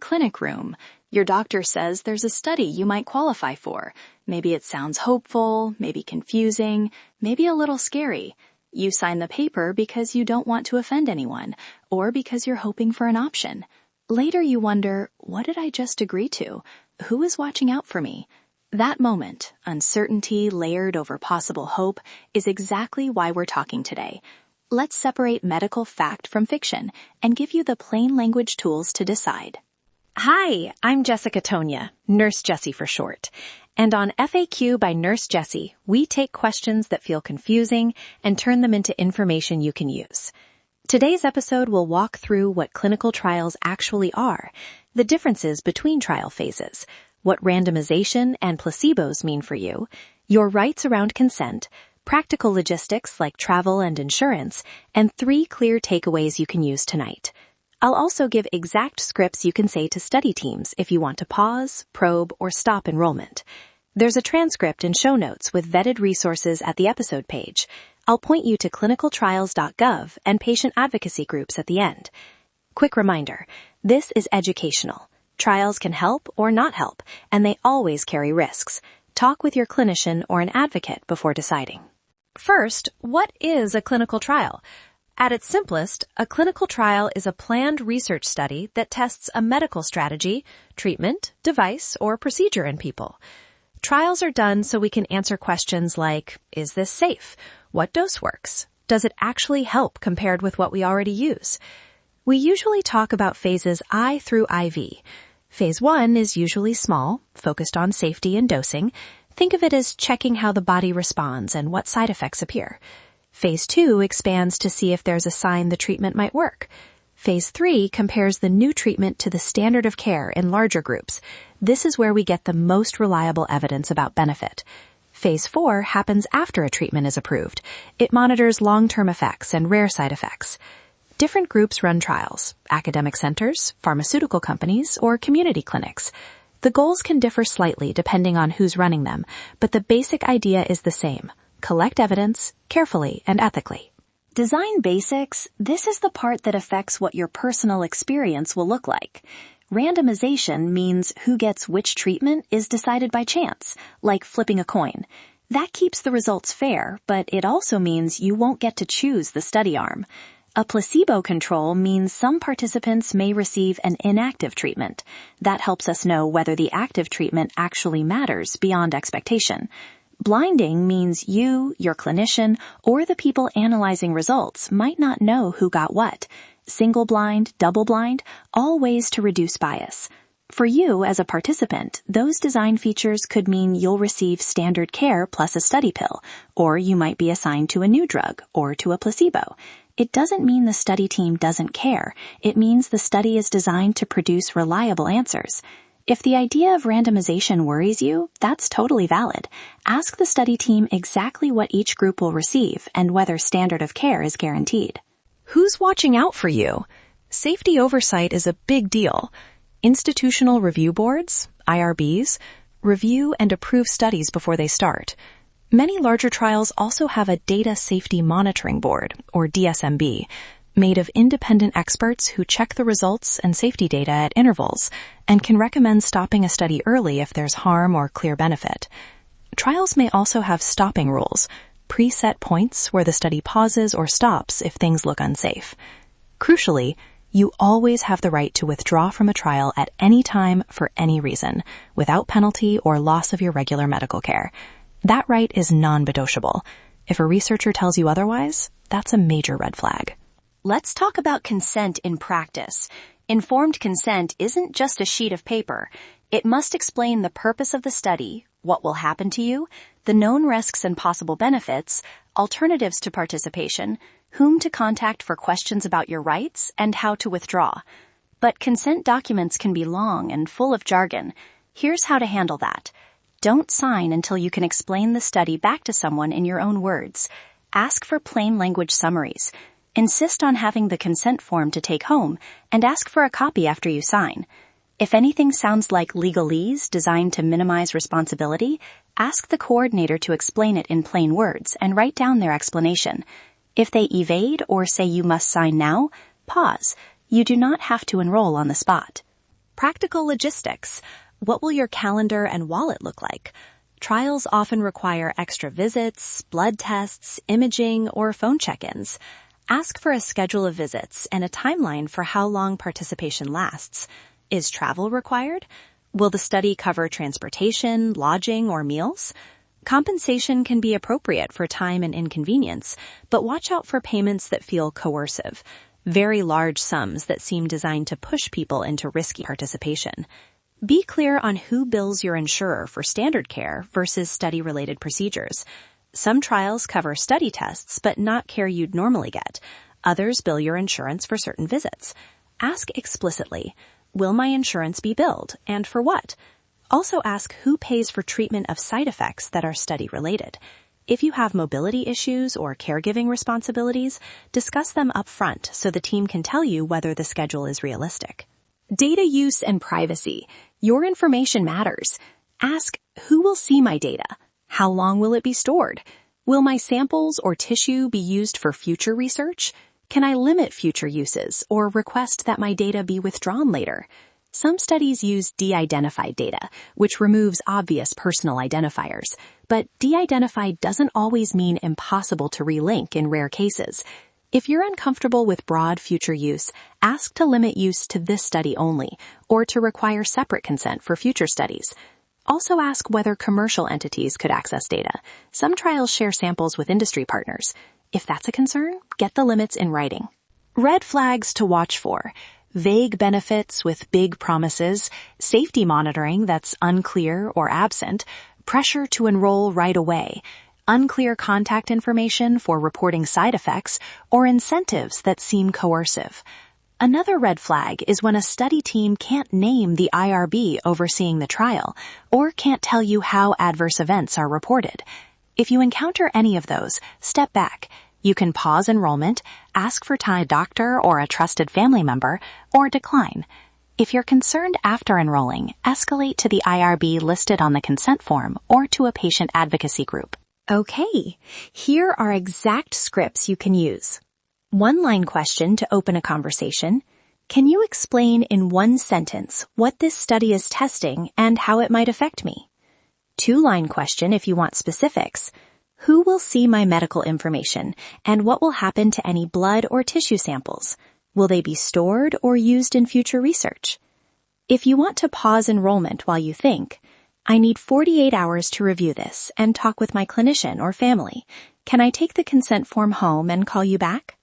clinic room. Your doctor says there's a study you might qualify for. Maybe it sounds hopeful, maybe confusing, maybe a little scary. You sign the paper because you don't want to offend anyone, or because you're hoping for an option. Later you wonder, what did I just agree to? Who is watching out for me? That moment, uncertainty layered over possible hope, is exactly why we're talking today. Let's separate medical fact from fiction and give you the plain language tools to decide. Hi, I'm Jessica Tonya, Nurse Jessie for short. And on FAQ by Nurse Jessie, we take questions that feel confusing and turn them into information you can use. Today's episode will walk through what clinical trials actually are, the differences between trial phases, what randomization and placebos mean for you, your rights around consent, practical logistics like travel and insurance, and 3 clear takeaways you can use tonight. I'll also give exact scripts you can say to study teams if you want to pause, probe, or stop enrollment. There's a transcript and show notes with vetted resources at the episode page. I'll point you to clinicaltrials.gov and patient advocacy groups at the end. Quick reminder, this is educational. Trials can help or not help, and they always carry risks. Talk with your clinician or an advocate before deciding. First, what is a clinical trial? At its simplest, a clinical trial is a planned research study that tests a medical strategy, treatment, device, or procedure in people. Trials are done so we can answer questions like, is this safe? What dose works? Does it actually help compared with what we already use? We usually talk about phases I through IV. Phase 1 is usually small, focused on safety and dosing. Think of it as checking how the body responds and what side effects appear. Phase 2 expands to see if there's a sign the treatment might work. Phase 3 compares the new treatment to the standard of care in larger groups. This is where we get the most reliable evidence about benefit. Phase 4 happens after a treatment is approved. It monitors long-term effects and rare side effects. Different groups run trials: academic centers, pharmaceutical companies, or community clinics. The goals can differ slightly depending on who's running them, but the basic idea is the same. Collect evidence, carefully and ethically. Design basics, this is the part that affects what your personal experience will look like. Randomization means who gets which treatment is decided by chance, like flipping a coin. That keeps the results fair, but it also means you won't get to choose the study arm. A placebo control means some participants may receive an inactive treatment. That helps us know whether the active treatment actually matters beyond expectation. Blinding means you, your clinician, or the people analyzing results might not know who got what. Single blind, double blind, all ways to reduce bias. For you as a participant, those design features could mean you'll receive standard care plus a study pill, or you might be assigned to a new drug or to a placebo. It doesn't mean the study team doesn't care. It means the study is designed to produce reliable answers. If the idea of randomization worries you, that's totally valid. Ask the study team exactly what each group will receive and whether standard of care is guaranteed. Who's watching out for you? Safety oversight is a big deal. Institutional review boards, IRBs, review and approve studies before they start. Many larger trials also have a Data Safety Monitoring Board, or DSMB, made of independent experts who check the results and safety data at intervals and can recommend stopping a study early if there's harm or clear benefit. Trials may also have stopping rules, preset points where the study pauses or stops if things look unsafe. Crucially, you always have the right to withdraw from a trial at any time for any reason, without penalty or loss of your regular medical care. That right is non-negotiable. If a researcher tells you otherwise, that's a major red flag. Let's talk about consent in practice. Informed consent isn't just a sheet of paper. It must explain the purpose of the study, what will happen to you, the known risks and possible benefits, alternatives to participation, whom to contact for questions about your rights, and how to withdraw. But consent documents can be long and full of jargon. Here's how to handle that. Don't sign until you can explain the study back to someone in your own words. Ask for plain language summaries. Insist on having the consent form to take home, and ask for a copy after you sign. If anything sounds like legalese designed to minimize responsibility, ask the coordinator to explain it in plain words and write down their explanation. If they evade or say you must sign now, pause. You do not have to enroll on the spot. Practical logistics. What will your calendar and wallet look like? Trials often require extra visits, blood tests, imaging, or phone check-ins. Ask for a schedule of visits and a timeline for how long participation lasts. Is travel required? Will the study cover transportation, lodging, or meals? Compensation can be appropriate for time and inconvenience, but watch out for payments that feel coercive, very large sums that seem designed to push people into risky participation. Be clear on who bills your insurer for standard care versus study-related procedures. Some trials cover study tests, but not care you'd normally get. Others bill your insurance for certain visits. Ask explicitly, will my insurance be billed, and for what? Also ask who pays for treatment of side effects that are study-related. If you have mobility issues or caregiving responsibilities, discuss them up front so the team can tell you whether the schedule is realistic. Data use and privacy. Your information matters. Ask, who will see my data? How long will it be stored? Will my samples or tissue be used for future research? Can I limit future uses or request that my data be withdrawn later? Some studies use de-identified data, which removes obvious personal identifiers. But de-identified doesn't always mean impossible to relink in rare cases. If you're uncomfortable with broad future use, ask to limit use to this study only, or to require separate consent for future studies. Also ask whether commercial entities could access data. Some trials share samples with industry partners. If that's a concern, get the limits in writing. Red flags to watch for. Vague benefits with big promises, safety monitoring that's unclear or absent, pressure to enroll right away, unclear contact information for reporting side effects, or incentives that seem coercive. Another red flag is when a study team can't name the IRB overseeing the trial, or can't tell you how adverse events are reported. If you encounter any of those, step back. You can pause enrollment, ask for time to a doctor or a trusted family member, or decline. If you're concerned after enrolling, escalate to the IRB listed on the consent form or to a patient advocacy group. Okay, here are exact scripts you can use. One-line question to open a conversation. Can you explain in one sentence what this study is testing and how it might affect me? Two-line question if you want specifics. Who will see my medical information, and what will happen to any blood or tissue samples? Will they be stored or used in future research? If you want to pause enrollment while you think, I need 48 hours to review this and talk with my clinician or family. Can I take the consent form home and call you back?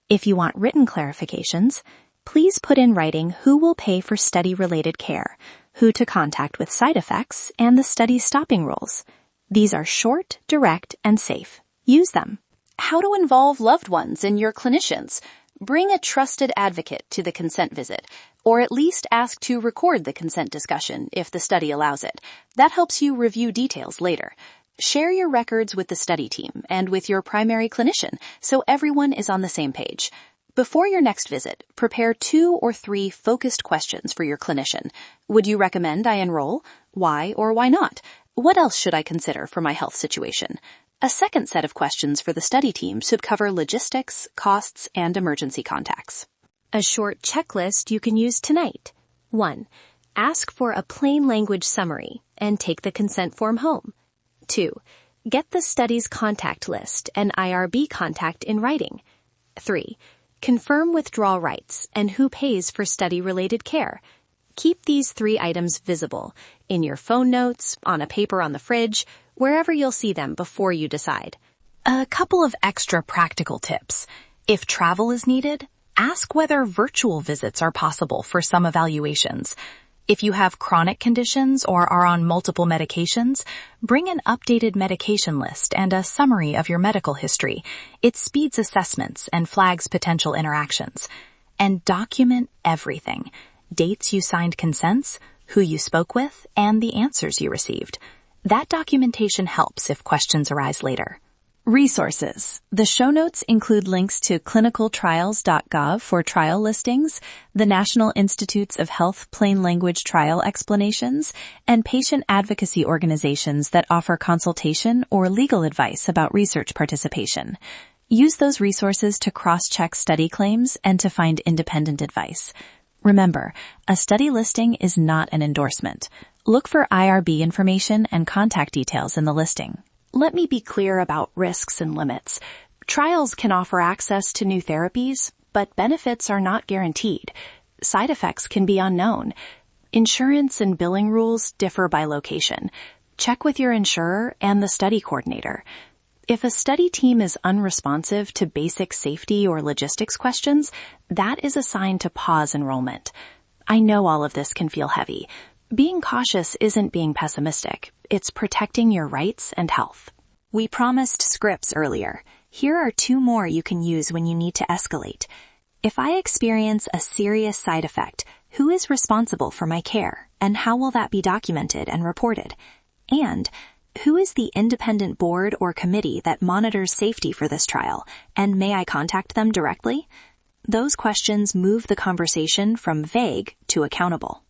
If you want written clarifications, please put in writing who will pay for study-related care, who to contact with side effects, and the study's stopping rules. These are short, direct, and safe. Use them. How to involve loved ones and your clinicians. Bring a trusted advocate to the consent visit, or at least ask to record the consent discussion if the study allows it. That helps you review details later. Share your records with the study team and with your primary clinician so everyone is on the same page. Before your next visit, prepare 2 or 3 focused questions for your clinician. Would you recommend I enroll? Why or why not? What else should I consider for my health situation? A second set of questions for the study team should cover logistics, costs, and emergency contacts. A short checklist you can use tonight. 1. Ask for a plain language summary and take the consent form home. 2. Get the study's contact list and IRB contact in writing. 3. Confirm withdrawal rights and who pays for study-related care. Keep these 3 items visible in your phone notes, on a paper on the fridge, wherever you'll see them before you decide. A couple of extra practical tips. If travel is needed, ask whether virtual visits are possible for some evaluations. If you have chronic conditions or are on multiple medications, bring an updated medication list and a summary of your medical history. It speeds assessments and flags potential interactions. And document everything. Dates you signed consents, who you spoke with, and the answers you received. That documentation helps if questions arise later. Resources. The show notes include links to clinicaltrials.gov for trial listings, the National Institutes of Health plain language trial explanations, and patient advocacy organizations that offer consultation or legal advice about research participation. Use those resources to cross-check study claims and to find independent advice. Remember, a study listing is not an endorsement. Look for IRB information and contact details in the listing. Let me be clear about risks and limits. Trials can offer access to new therapies, but benefits are not guaranteed. Side effects can be unknown. Insurance and billing rules differ by location. Check with your insurer and the study coordinator. If a study team is unresponsive to basic safety or logistics questions, that is a sign to pause enrollment. I know all of this can feel heavy. Being cautious isn't being pessimistic. It's protecting your rights and health. We promised scripts earlier. Here are 2 more you can use when you need to escalate. If I experience a serious side effect, who is responsible for my care, and how will that be documented and reported? And who is the independent board or committee that monitors safety for this trial, and may I contact them directly? Those questions move the conversation from vague to accountable.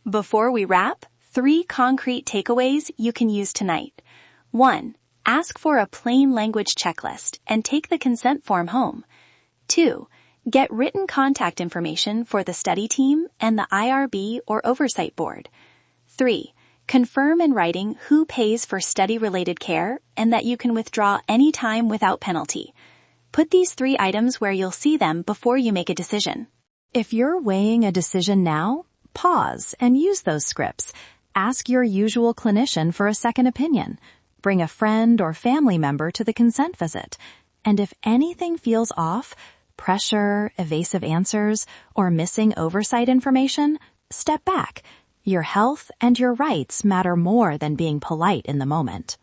Before we wrap, 3 concrete takeaways you can use tonight. 1. Ask for a plain language checklist and take the consent form home. 2. Get written contact information for the study team and the IRB or oversight board. 3. Confirm in writing who pays for study-related care and that you can withdraw any time without penalty. Put these 3 items where you'll see them before you make a decision. If you're weighing a decision now, pause and use those scripts. Ask your usual clinician for a second opinion. Bring a friend or family member to the consent visit. And if anything feels off, pressure, evasive answers, or missing oversight information, step back. Your health and your rights matter more than being polite in the moment.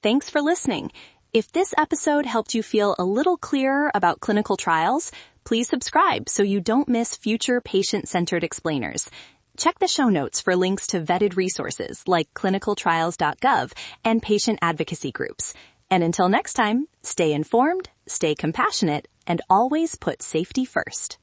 Thanks for listening. If this episode helped you feel a little clearer about clinical trials, please subscribe so you don't miss future patient-centered explainers. Check the show notes for links to vetted resources like clinicaltrials.gov and patient advocacy groups. And until next time, stay informed, stay compassionate, and always put safety first.